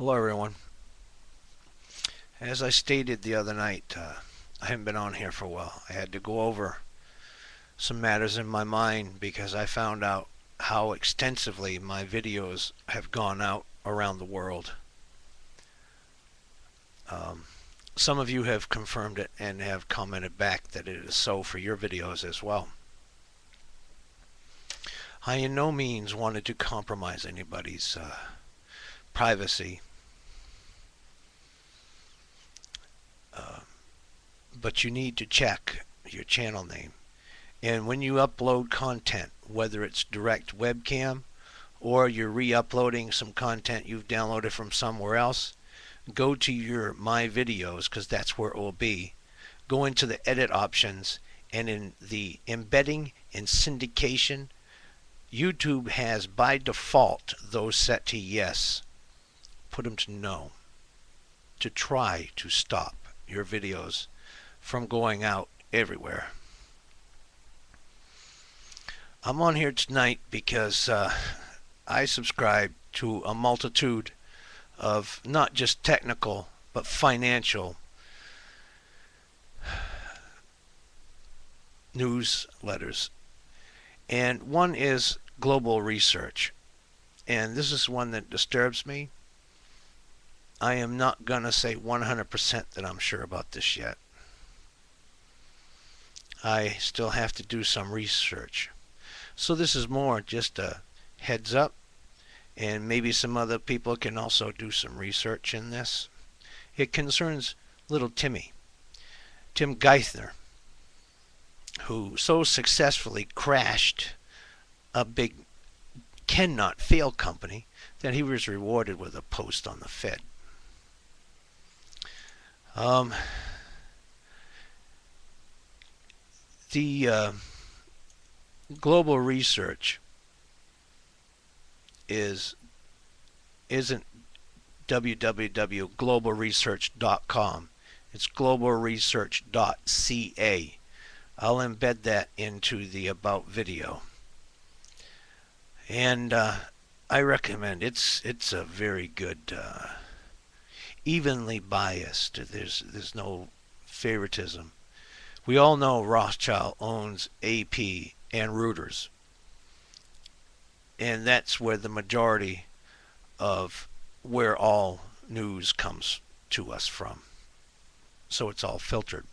Hello everyone. As I stated the other night, I haven't been on here for a while. I had to go over some matters in my mind because I found out how extensively my videos have gone out around the world. Some of you have confirmed it and have commented back that it is so for your videos as well. I in no means wanted to compromise anybody's privacy. But you need to check your channel name. And when you upload content, whether it's direct webcam or you're re-uploading some content you've downloaded from somewhere else, go to your My Videos, because that's where it will be. Go into the edit options, and in the embedding and syndication, YouTube has by default those set to yes. Put them to no, to try to stop your videos from going out everywhere. I'm on here tonight because I subscribe to a multitude of not just technical but financial newsletters, and one is Global Research, and this is one that disturbs me. I am not going to say 100% that I'm sure about this yet. I still have to do some research. So this is more just a heads up, and maybe some other people can also do some research in this. It concerns little Tim Geithner, who so successfully crashed a big cannot fail company that he was rewarded with a post on the Fed. The Global Research isn't www.globalresearch.com. It's globalresearch.ca. I'll embed that into the About video. And I recommend it's a very good, evenly biased. There's no favoritism. We all know Rothschild owns AP and Reuters, and that's where the majority of where all news comes to us from. So it's all filtered.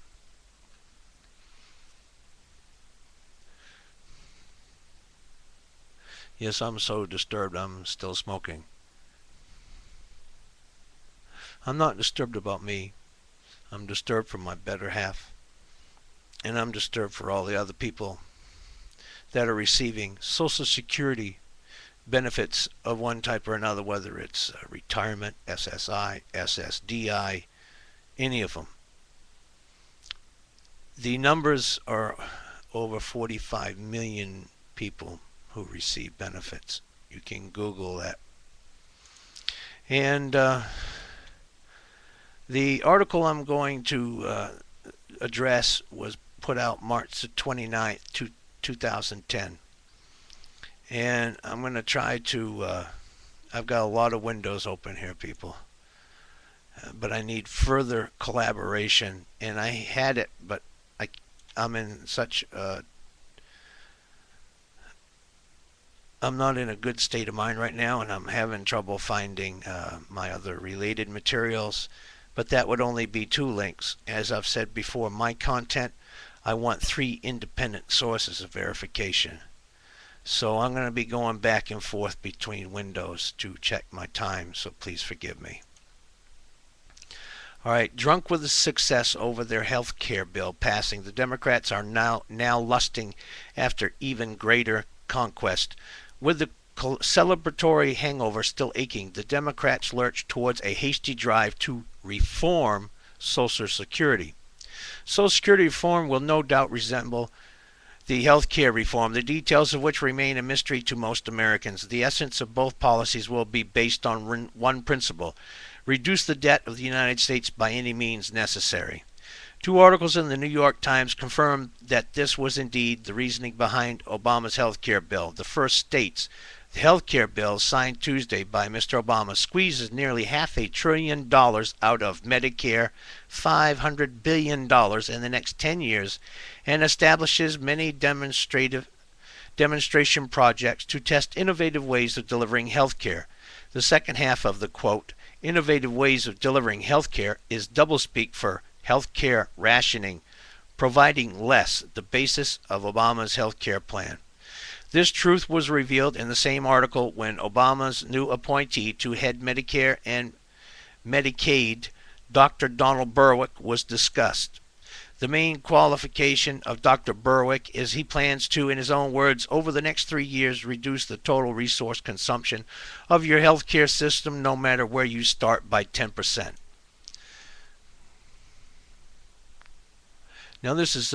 Yes, I'm so disturbed I'm still smoking. I'm not disturbed about me. I'm disturbed for my better half. And I'm disturbed for all the other people that are receiving Social Security benefits of one type or another, whether it's retirement, SSI, SSDI, any of them. The numbers are over 45 million people who receive benefits. You can Google that. And the article I'm going to address was put out March the 29th, 2010. And I'm going to try to, I've got a lot of windows open here, people. But I need further collaboration. And I had it, but I'm in such I'm not in a good state of mind right now, and I'm having trouble finding my other related materials. But that would only be 2 links. As I've said before, my content, I want 3 independent sources of verification. So I'm going to be going back and forth between windows to check my time, so please forgive me. All right, drunk with the success over their health care bill passing, the Democrats are now lusting after even greater conquest. With the celebratory hangover still aching, the Democrats lurch towards a hasty drive to reform Social Security. Social Security reform will no doubt resemble the health care reform, the details of which remain a mystery to most Americans. The essence of both policies will be based on one principle: reduce the debt of the United States by any means necessary. 2 articles in the New York Times confirmed that this was indeed the reasoning behind Obama's health care bill. The first states The health care bill signed Tuesday by Mr. Obama squeezes nearly $500 billion out of Medicare, $500 billion in the next 10 years, and establishes many demonstration projects to test innovative ways of delivering health care. The second half of the quote, innovative ways of delivering health care, is doublespeak for health care rationing, providing less, the basis of Obama's health care plan. This truth was revealed in the same article when Obama's new appointee to head Medicare and Medicaid, Dr. Donald Berwick, was discussed. The main qualification of Dr. Berwick is he plans to, in his own words, over the next 3 years, reduce the total resource consumption of your healthcare system, no matter where you start, by 10%. Now this is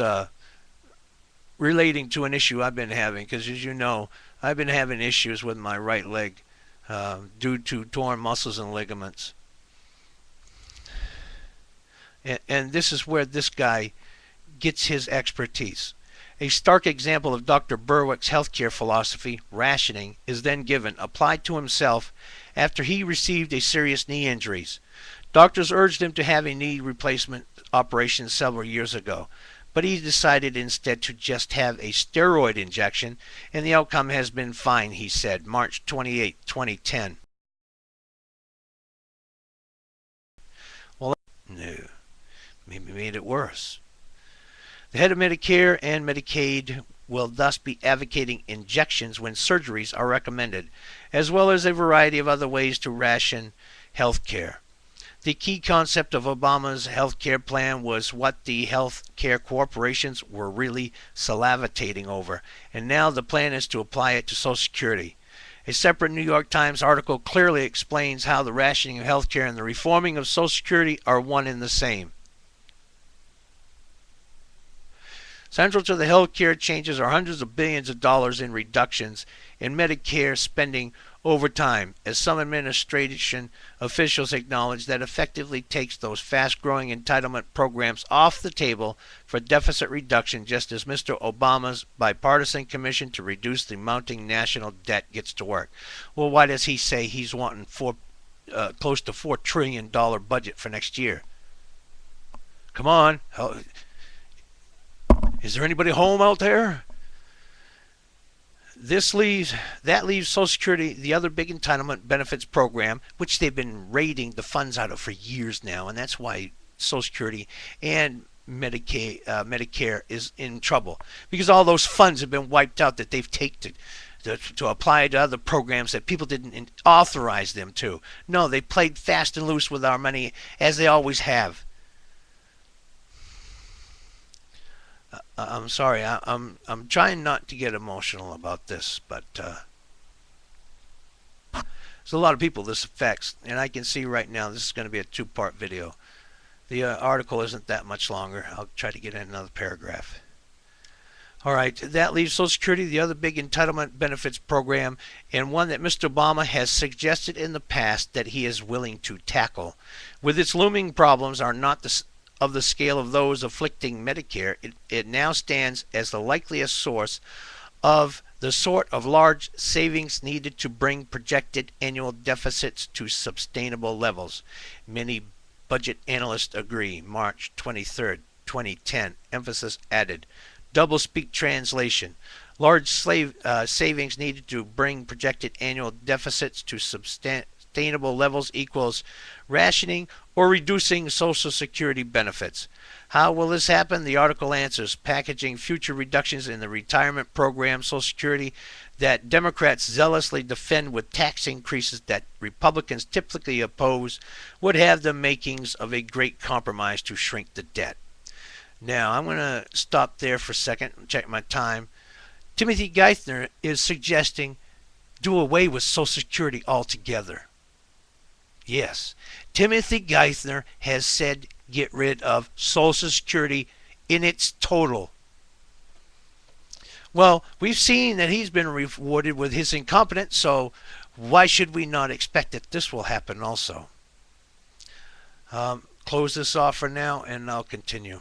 relating to an issue I've been having, because as you know, I've been having issues with my right leg due to torn muscles and ligaments. And this is where this guy gets his expertise. A stark example of Dr. Berwick's healthcare philosophy, rationing, is then given, applied to himself after he received a serious knee injuries. Doctors urged him to have a knee replacement operation several years ago, but he decided instead to just have a steroid injection, and the outcome has been fine, he said, March 28, 2010. Well, no, maybe made it worse. The head of Medicare and Medicaid will thus be advocating injections when surgeries are recommended, as well as a variety of other ways to ration health care. The key concept of Obama's health care plan was what the health care corporations were really salivating over, and now the plan is to apply it to Social Security. A separate New York Times article clearly explains how the rationing of health care and the reforming of Social Security are one and the same. Central to the health care changes are hundreds of billions of dollars in reductions in Medicare spending over time, as some administration officials acknowledge that effectively takes those fast-growing entitlement programs off the table for deficit reduction, just as Mr. Obama's bipartisan commission to reduce the mounting national debt gets to work. Well, why does he say he's wanting close to $4 trillion budget for next year? Come on. Is there anybody home out there? That leaves Social Security, the other big entitlement benefits program, which they've been raiding the funds out of for years now, and that's why Social Security and Medicare is in trouble, because all those funds have been wiped out that they've taken to apply to other programs that people didn't authorize them to. No, they played fast and loose with our money, as they always have. I'm sorry, I'm trying not to get emotional about this, but there's a lot of people this affects, and I can see right now this is going to be a two-part video. The article isn't that much longer. I'll try to get in another paragraph. All right, that leaves Social Security, the other big entitlement benefits program, and one that Mr. Obama has suggested in the past that he is willing to tackle. With its looming problems are not of the scale of those afflicting Medicare, it now stands as the likeliest source of the sort of large savings needed to bring projected annual deficits to sustainable levels. Many budget analysts agree. March 23, 2010. Emphasis added. Doublespeak translation. Large savings needed to bring projected annual deficits to sustainable levels equals rationing or reducing Social Security benefits. How will this happen? The article answers, packaging future reductions in the retirement program, Social Security, that Democrats zealously defend with tax increases that Republicans typically oppose, would have the makings of a great compromise to shrink the debt. Now, I'm going to stop there for a second and check my time. Timothy Geithner is suggesting do away with Social Security altogether. Yes, Timothy Geithner has said get rid of Social Security in its total. Well, we've seen that he's been rewarded with his incompetence, so why should we not expect that this will happen also? Close this off for now, and I'll continue.